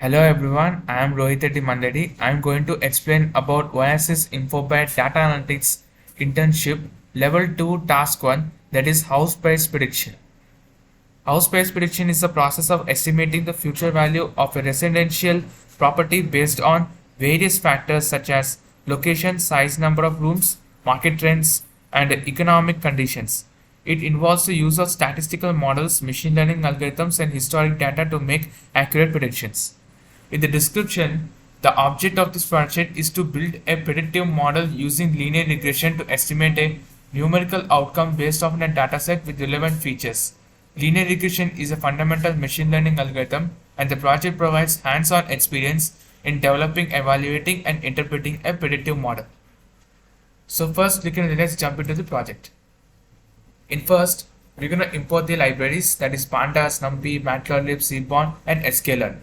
Hello everyone, I am Rohit Mandadi. I am going to explain about OIBSIP Infobite Data Analytics Internship Level 2 Task 1, that is House Price Prediction. House price prediction is the process of estimating the future value of a residential property based on various factors such as location, size, number of rooms, market trends, and economic conditions. It involves the use of statistical models, machine learning algorithms, and historic data to make accurate predictions. In the description, the object of this project is to build a predictive model using linear regression to estimate a numerical outcome based on a dataset with relevant features. Linear regression is a fundamental machine learning algorithm, and the project provides hands-on experience in developing, evaluating, and interpreting a predictive model. So first, let's jump into the project. In first, we're going to import the libraries, that is pandas, numpy, matplotlib, seaborn, and sklearn.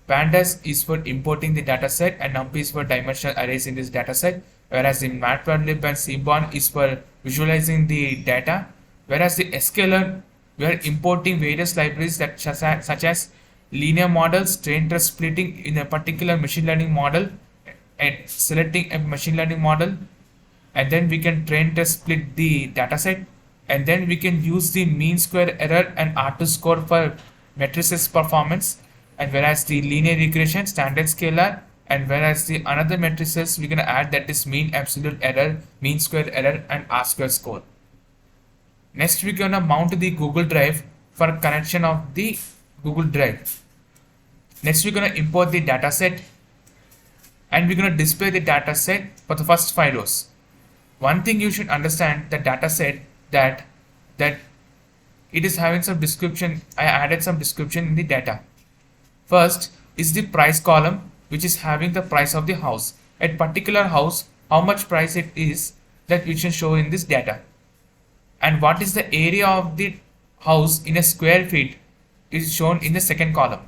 Pandas is for importing the dataset and numpy is for dimensional arrays in this dataset, whereas the matplotlib and seaborn is for visualizing the data, whereas the sklearn we are importing various libraries that such as linear models, train test splitting in a particular machine learning model, and selecting a machine learning model, and then we can train test split the dataset, and then we can use the mean square error and R2 score for matrices performance, and whereas the linear regression standard scalar, and whereas the another matrices we're gonna add, that is mean absolute error, mean square error, and R square score. Next, we're gonna mount the Google Drive for connection of the Google Drive. Next, we're gonna import the dataset, and we're gonna display the dataset for the first 5 rows. One thing you should understand, the dataset that it is having some description. I added some description in the data. First is the price column, which is having the price of the house. At particular house, how much price it is, that we should show in this data. And what is the area of the house in a square feet is shown in the second column.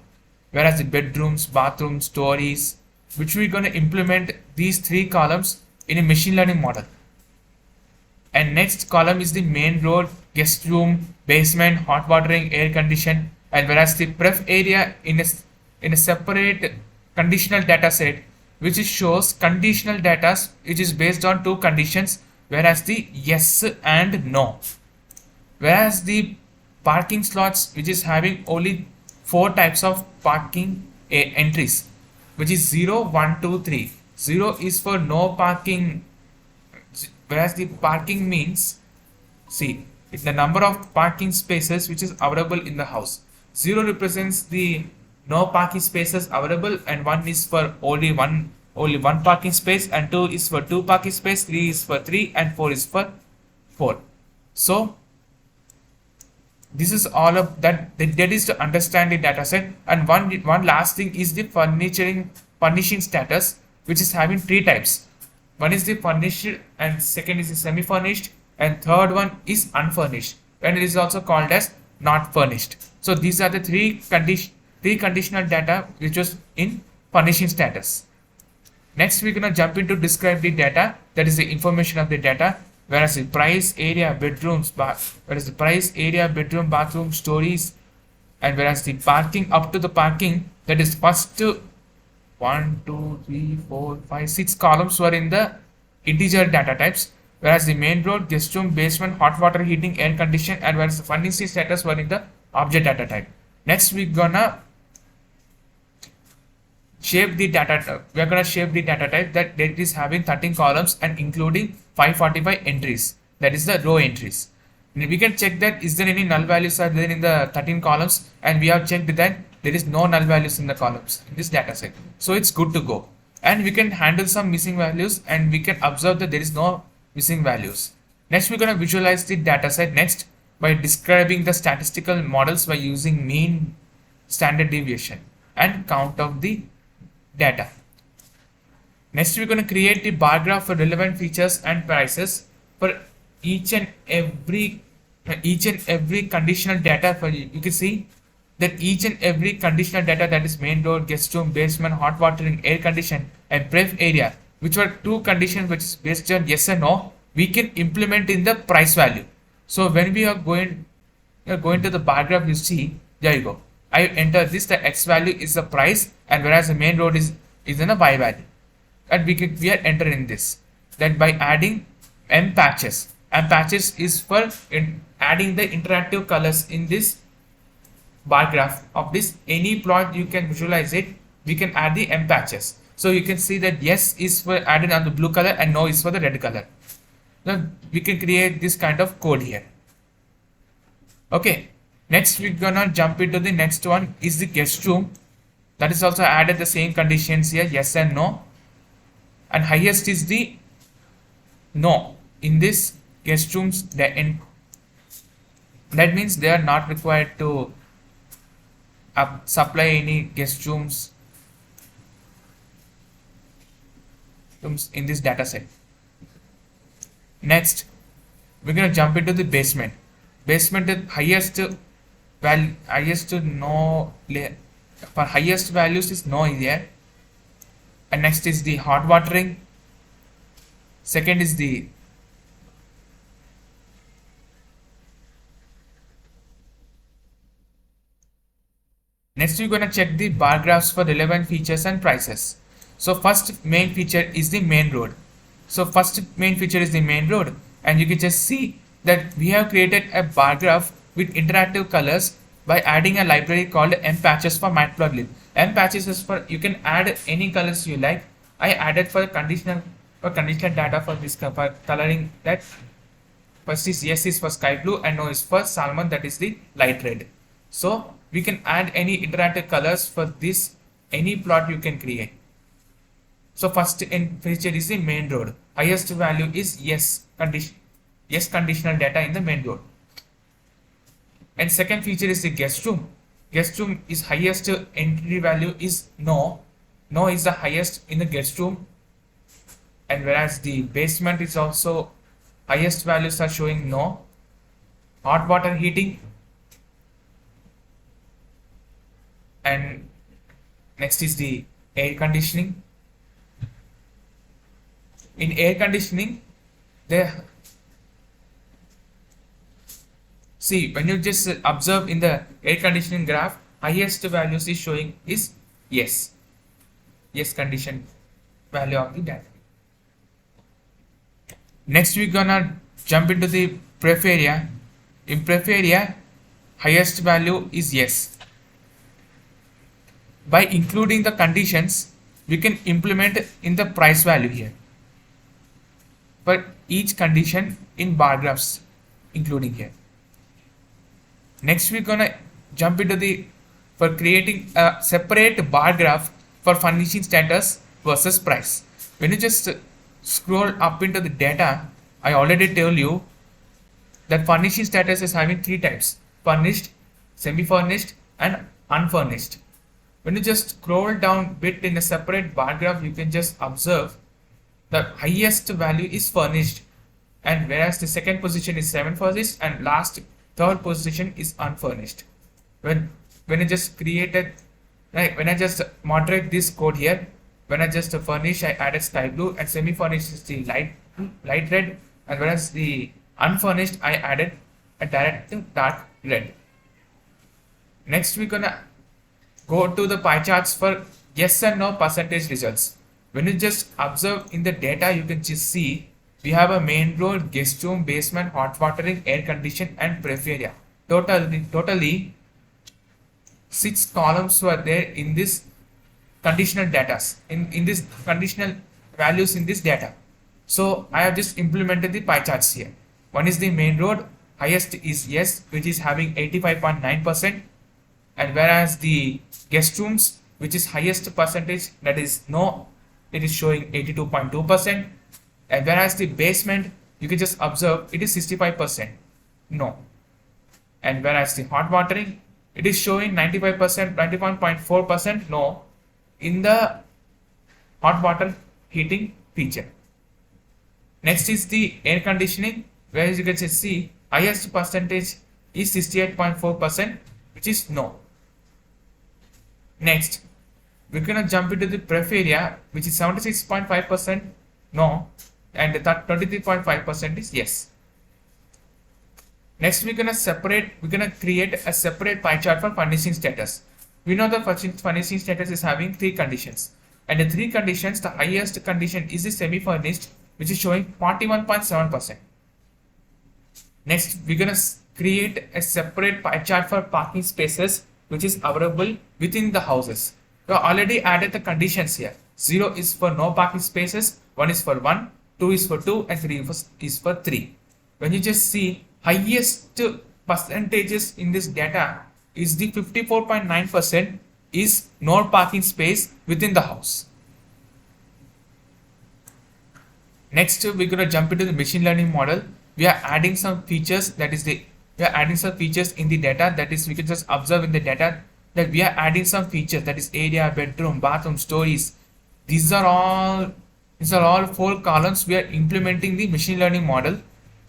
Whereas the bedrooms, bathrooms, stories, which we're going to implement these 3 columns in a machine learning model. And next column is the main road, guest room, basement, hot watering, air condition, and whereas the pref area in a separate conditional data set, which shows conditional data which is based on 2 conditions, whereas the yes and no. Whereas the parking slots, which is having only 4 types of parking entries, which is 0, 1, 2, 3. 0 is for no parking, whereas the parking means, see, it's the number of parking spaces which is available in the house. 0 represents the no parking spaces available, and 1 is for only one parking space, and 2 is for 2 parking space, 3 is for 3, and 4 is for 4. So this is all of that is to understand the data set. And one last thing is the furnishing status, which is having 3 types. One is the furnished, and second is the semi-furnished, and third one is unfurnished, and it is also called as not furnished. So these are the three conditional data which was in furnishing status. Next, we're gonna jump into describe the data, that is the information of the data, whereas the price, area, bedroom, bathroom, stories, and whereas the parking up to the parking, that is first 1, 2, 3, 4, 5, 6 columns were in the integer data types, whereas the main road, guest room, basement, hot water heating, air condition, and whereas the furnishing status were in the object data type. Next, we're gonna shape the data. We're gonna shape the data type that it is having 13 columns and including 545 entries. That is the row entries. And we can check that is there any null values are there in the 13 columns, and we have checked that there is no null values in the columns in this data set. So it's good to go. And we can handle some missing values, and we can observe that there is no missing values. Next, we're gonna visualize the data set next by describing the statistical models by using mean, standard deviation, and count of the data. Next, we're going to create the bar graph for relevant features and prices for each and every conditional data. For you can see that each and every conditional data, that is main road, guest room, basement, hot watering, air condition, and pref area, which were 2 conditions which is based on yes and no, we can implement in the price value. So when we are going to the bar graph, you see, there you go. I enter this, the X value is the price, and whereas the main road is in a Y value. And we are entering this. Then by adding M patches. M patches is for adding the interactive colors in this bar graph of this. Any plot you can visualize it, we can add the M patches. So you can see that yes is for added on the blue color and no is for the red color. Now we can create this kind of code here. Okay, next we're gonna jump into the next one is the guest room. That is also added the same conditions here, yes and no. And highest is the no. In this guest rooms, that means they are not required to supply any guest rooms in this data set. Next, we're going to jump into the basement. Basement is highest value, highest no, for highest values is no here. And next is the hot watering. Second is the next we're going to check the bar graphs for relevant features and prices. So first main feature is the main road. So first main feature is the main road, and you can just see that we have created a bar graph with interactive colors by adding a library called M patches for matplotlib. M patches is for you can add any colors you like. I added for conditional data for this for coloring that. First is yes is for sky blue and no is for salmon, that is the light red. So we can add any interactive colors for this any plot you can create. So first feature is the main road. Highest value is yes conditional data in the main road. And second feature is the guest room. Guest room is highest entry value is no. No is the highest in the guest room. And whereas the basement is also highest values are showing no. Hot water heating. And next is the air conditioning. In air conditioning, see when you just observe in the air conditioning graph, highest values is showing is yes condition value of the data. Next we're gonna jump into the pref area. In pref area, highest value is yes. By including the conditions, we can implement in the price value here for each condition in bar graphs including here. Next we're gonna jump into the for creating a separate bar graph for furnishing status versus price. When you just scroll up into the data, I already told you that furnishing status is having three types: furnished, semi-furnished and unfurnished. When you just scroll down bit in a separate bar graph, you can just observe the highest value is furnished, and whereas the second position is semi-furnished and third position is unfurnished. When I just created, right, when I just moderate this code here, when I just furnish, I added sky blue, and semi-furnished is the light red, and whereas the unfurnished I added a direct dark red. Next we're gonna go to the pie charts for yes and no percentage results. When you just observe in the data, you can just see we have a main road, guest room, basement, hot watering, air condition and pref area. Totally 6 columns were there in this conditional data, in this conditional values in this data. So I have just implemented the pie charts here. One is the main road, highest is yes, which is having 85.9%, and whereas the guest rooms, which is highest percentage, that is no, it is showing 82.2%, and whereas the basement, you can just observe it is 65% no, and whereas the hot watering, it is showing 95%, 91.4% no in the hot water heating feature. Next is the air conditioning, where you can just see highest percentage is 68.4%, which is no. Next, we're gonna jump into the pref area, which is 76.5% no, and 23.5% is yes. Next, we're gonna create a separate pie chart for furnishing status. We know the furnishing status is having three conditions. And the three conditions, the highest condition is the semi-furnished, which is showing 41.7%. Next, we're gonna create a separate pie chart for parking spaces, which is available within the houses. We already added the conditions here. 0 is for no parking spaces, 1 is for 1, 2 is for 2, and 3 is for 3. When you just see highest percentages in this data is the 54.9% is no parking space within the house. Next, we're going to jump into the machine learning model. We are adding some features, we are adding some features in the data, that is we can just observe in the data that we are adding some features, that is area, bedroom, bathroom, stories. These are all 4 columns. We are implementing the machine learning model,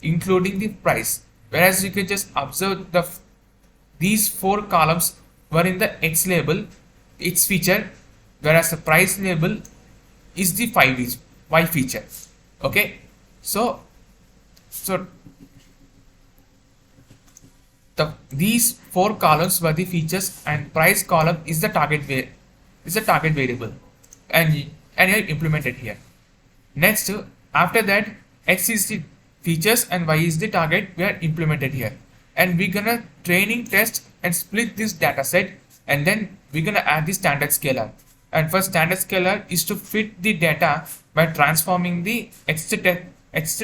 including the price. Whereas you can just observe these 4 columns were in the X label, X feature, whereas the price label is the Y feature. Okay, so these 4 columns were the features, and price column is the target variable, and you implement it here. Next, after that, X is the features and Y is the target, we are implemented here. And we're gonna training test and split this data set, and then we're gonna add the standard scaler. And for standard scaler is to fit the data by transforming the X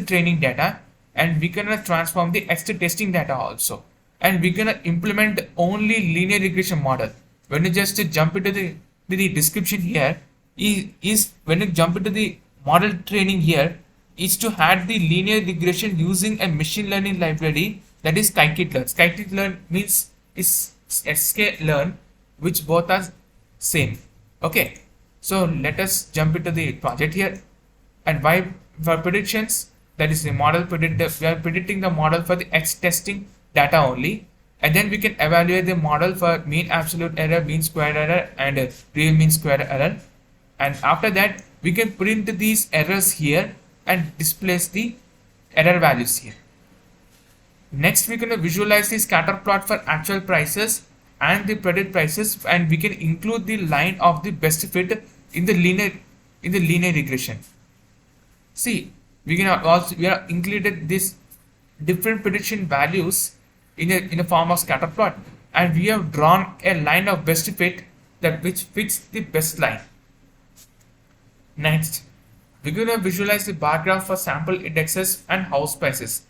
training data, and we're gonna transform the X testing data also. And we're gonna implement only linear regression model. When you just jump into the description here, is when you jump into the model training here, is to add the linear regression using a machine learning library, that is scikit-learn. Scikit-learn means is sklearn, which both are same. Okay, so let us jump into the project here. And why for predictions, that is the model predictor, we are predicting the model for the X testing data only, and then we can evaluate the model for mean absolute error, mean square error, and real mean square error. And after that, we can print these errors here and displace the error values here. Next, we're going to visualize the scatter plot for actual prices and the predict prices, and we can include the line of the best fit in the linear regression. See, we are included this different prediction values in a form of scatter plot, and we have drawn a line of best fit which fits the best line. Next, we're going to visualize the bar graph for sample indexes and house prices,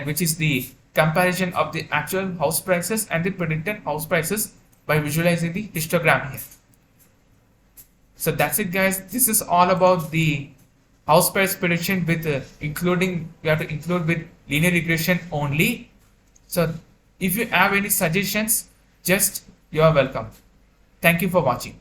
which is the comparison of the actual house prices and the predicted house prices by visualizing the histogram here. So that's it, guys. This is all about the house price prediction with we have to include with linear regression only. So if you have any suggestions, you are welcome. Thank you for watching.